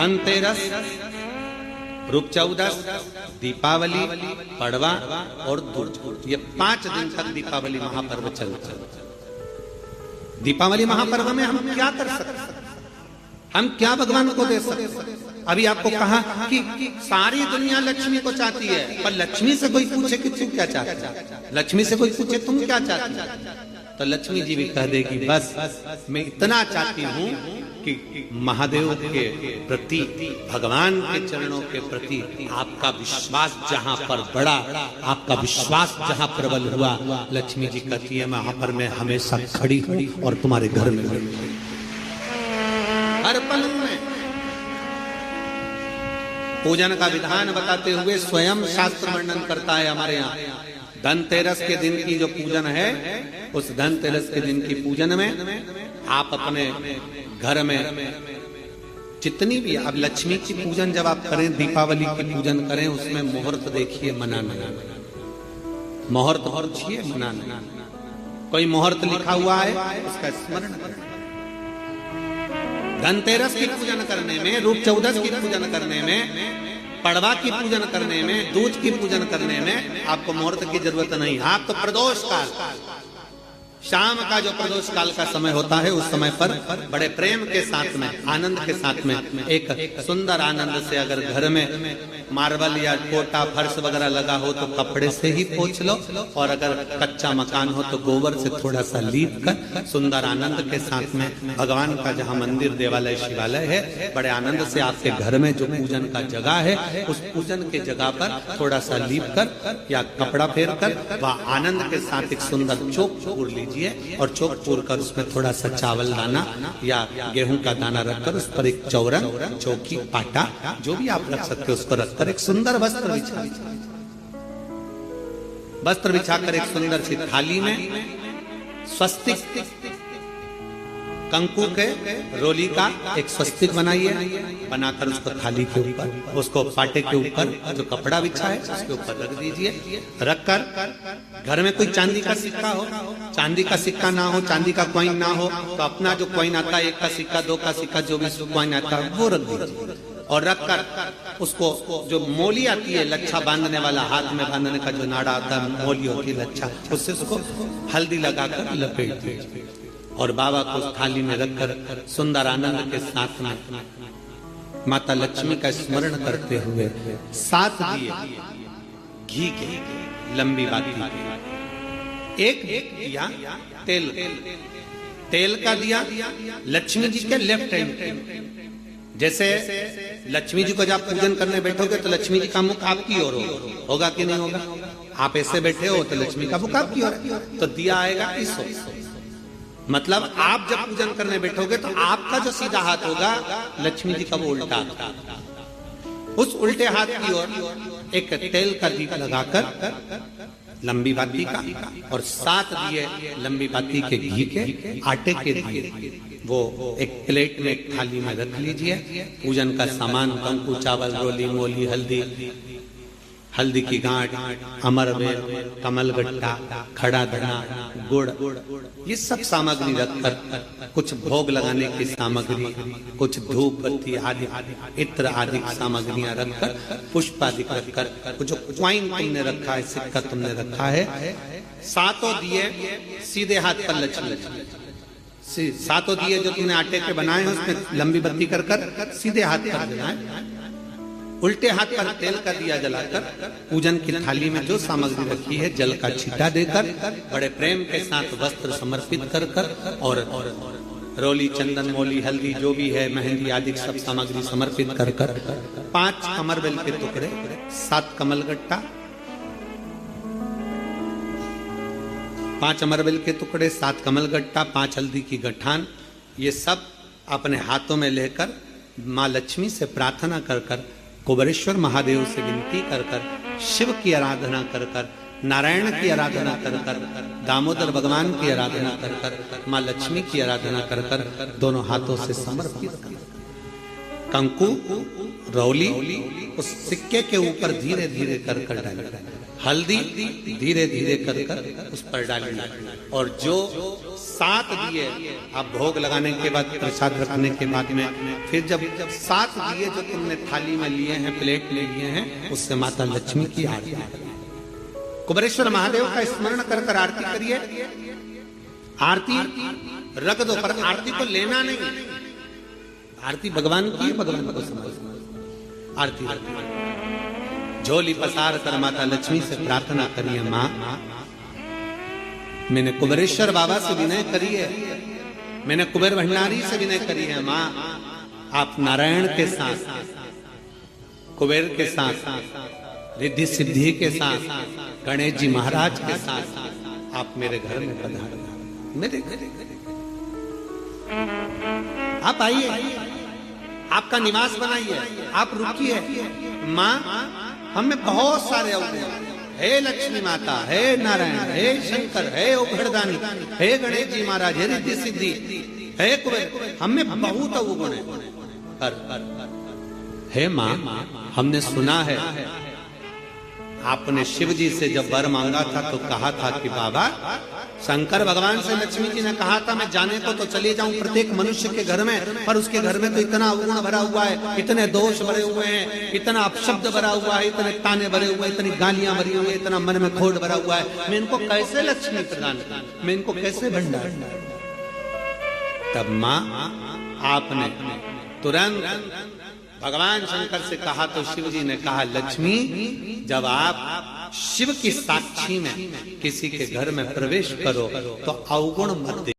धनतेरस, रूप चौदस, दीपावली, पड़वा और दूज, ये 5 दिन तक दीपावली महापर्व चलता है। दीपावली महापर्व में हम क्या कर सकते हैं? हम क्या भगवान को दे सकते हैं? अभी आपको कहा कि सारी दुनिया लक्ष्मी को चाहती है, पर लक्ष्मी से कोई पूछे कि तू क्या चाहता है, लक्ष्मी से कोई पूछे तुम क्या चाहती है, तो लक्ष्मी जी भी कह देगी बस मैं इतना चाहती हूँ कि महादेव के प्रति, भगवान के चरणों के प्रति आपका विश्वास जहाँ पर बढ़ा, आपका विश्वास जहाँ प्रबल हुआ, लक्ष्मी जी कहती है वहां पर मैं हमेशा खड़ी हूँ और तुम्हारे घर में हर पल में। पूजन का विधान बताते हुए स्वयं शास्त्र वर्णन करता है हमारे यहाँ। धनतेरस के दिन की जो पूजन है, उस धनतेरस के दिन की पूजन में आप अपने घर में जितनी भी, अब लक्ष्मी की पूजन जब आप करें, दीपावली की पूजन करें, उसमें मुहूर्त देखिए, मनाना, मुहूर्त पूछिए, मनाना। कोई मुहूर्त लिखा हुआ है उसका स्मरण करें। धनतेरस की पूजन करने में, रूप चौदस की पूजन करने में, पड़वा की पूजन करने में, दूज की पूजन करने में आपको मुहूर्त की जरूरत नहीं। आप तो प्रदोष काल, शाम का जो प्रदोष काल का समय होता है, उस समय पर बड़े प्रेम के साथ में, आनंद के साथ में, एक सुंदर आनंद से, अगर घर में मार्बल या कोटा फर्श वगैरह लगा हो तो कपड़े से ही पोंछ लो, और अगर कच्चा मकान हो तो गोबर से थोड़ा सा लीप कर सुंदर आनंद के साथ में भगवान का जहाँ मंदिर, देवालय, शिवालय है, बड़े आनंद से आपके घर में जो पूजन का जगह है, उस पूजन के जगह पर थोड़ा सा लीप कर या कपड़ा फेर कर वह आनंद के साथ एक सुंदर चौक पूर लीजिए, और चौक पूर कर उसमें थोड़ा सा चावल दाना या गेहूं का दाना रखकर उस पर एक चौरंग, चौकी, पाटा, जो भी आप रख सकते हो उसको रखकर एक सुंदर वस्त्र बिछाकर एक सुंदर सी थाली में स्वस्तिक, कंकु के रोली का एक स्वस्तिक बनाइए, बनाकर उसको थाली के ऊपर, उसको पाटे के ऊपर जो कपड़ा बिछा है उसके ऊपर रख दीजिए। रखकर घर में कोई चांदी का सिक्का हो, चांदी का सिक्का ना हो, चांदी का कॉइन ना हो, तो अपना जो कॉइन आता है, 1 का सिक्का, 2 का सिक्का, जो भी कॉइन आता है वो रख दीजिए। और रखकर उसको, जो मोली आती है लच्छा बांधने वाला, हाथ में बांधने का जो नाड़ा आता है, मोली होती है लच्छा, उससे उसको हल्दी लगाकर लपेट दीजिए और बाबा को उस थाली में रखकर सुंदर आनंद के साथ में माता लक्ष्मी का स्मरण करते हुए 7 दिए घी के, लंबी बाती, एक दिया तेल का दिया लक्ष्मी जी के लेफ्ट हैंड। जैसे लक्ष्मी जी को जब पूजन करने बैठोगे तो लक्ष्मी जी का मुख आपकी ओर होगा कि नहीं होगा? आप ऐसे बैठे हो तो लक्ष्मी का मुख आपकी ओर, तो दिया आएगा इस ओर। मतलब आप जब पूजन करने बैठोगे तो आपका जो सीधा हाथ होगा, लक्ष्मी जी का वो उल्टा, उस उल्टे हाथ की ओर एक तेल का दीप लगाकर लंबी बाती का, और 7 दिए लंबी बाती के घी के, आटे के दिए, वो एक प्लेट में, एक थाली में रख लीजिए। पूजन का सामान, कंकु, चावल, रोली, मोली, हल्दी की गांठ, अमरवेल, कमलगट्टा, खड़ा धना, गुड़, ये सब सामग्री रखकर, कुछ भोग लगाने की सामग्री, कुछ धूप बत्ती आदि, इत्र आदि सामग्रियां रखकर, पुष्प आदि रखकर, जो क्वाइन तुमने रखा है, सिक्का तुमने रखा है, 7 दिए सीधे हाथ पर लक्ष्मी, 7 दिए जो तुमने आटे के बनाए हैं उसमें लंबी बत्ती कर सीधे हाथ पर जलाएं। उल्टे हाथ पर तेल का दिया जलाकर पूजन की थाली में जो सामग्री रखी है, जल का छींटा देकर, बड़े प्रेम के साथ वस्त्र समर्पित कर और रोली, चंदन, मोली, हल्दी, जो भी है, मेहंदी आदि सब सामग्री समर्पित कर 5 अमरवेल के टुकड़े, 7 कमलगट्टा, 5 अमरवेल के टुकड़े, 7 कमलगट्टा, 5 हल्दी की गठान, ये सब अपने हाथों में लेकर माँ लक्ष्मी से प्रार्थना कर कुबेरेश्वर महादेव से विनती कर शिव की आराधना कर नारायण की आराधना कर दामोदर भगवान की आराधना कर माँ लक्ष्मी की आराधना कर दोनों हाथों से समर्पित कंकु रौली उस सिक्के के ऊपर धीरे धीरे कर कर डालना, हल्दी धीरे धीरे कर कर उस पर डालना, और जो 7 दिए आप भोग लगाने के बाद प्रसाद रखने के बाद में, फिर जब 7 दिए जो तुमने थाली में लिए हैं, प्लेट में लिए हैं, उससे माता लक्ष्मी की आरती करिए। कुबेरेश्वर महादेव का स्मरण कर कर आरती करिए। आरती रख दो, पर आरती को लेना नहीं, आरती भगवान की, भगवान को समझ आरती झोली पसार कर माता लक्ष्मी से प्रार्थना करिए, माँ मैंने कुबेरेश्वर बाबा से विनय करी है, मैंने कुबेर भंडारी से विनय करी है, माँ आप नारायण के साथ, कुबेर के साथ, रिद्धि सिद्धि के साथ, गणेश जी महाराज के साथ आप मेरे घर में पधारना, मेरे घर आप आइए, आपका निवास बनाइए, आप रुकिए। माँ हमें बहुत सारे अवगुण, हे लक्ष्मी माता, हे नारायण, हे शंकर, हे उघड़दानी, हे गणेश जी महाराज, हे रिद्धि सिद्धि, हे कुबेर, हमें बहुत अवगुण है, पर हे माँ हमने सुना है आपने शिव जी से जब वर मांगा था तो कहा था कि बाबा, शंकर भगवान से लक्ष्मी जी ने कहा था मैं जाने को तो चले जाऊं प्रत्येक मनुष्य के घर में, पर उसके घर में तो इतना अवगुण भरा हुआ है, इतने दोष भरे हुए हैं, इतना अपशब्द भरा हुआ है, इतने ताने भरे हुए, इतनी गालियां भरी हुई, इतना मन में खोट भरा हुआ है, मैं इनको कैसे लक्ष्मी प्रदान करूं, मैं इनको कैसे भंडार। तब माँ आपने तुरंत भगवान शंकर से कहा तो शिव जी ने कहा, लक्ष्मी जब आप शिव की साक्षी में किसी के घर में प्रवेश करो तो अवगुण मत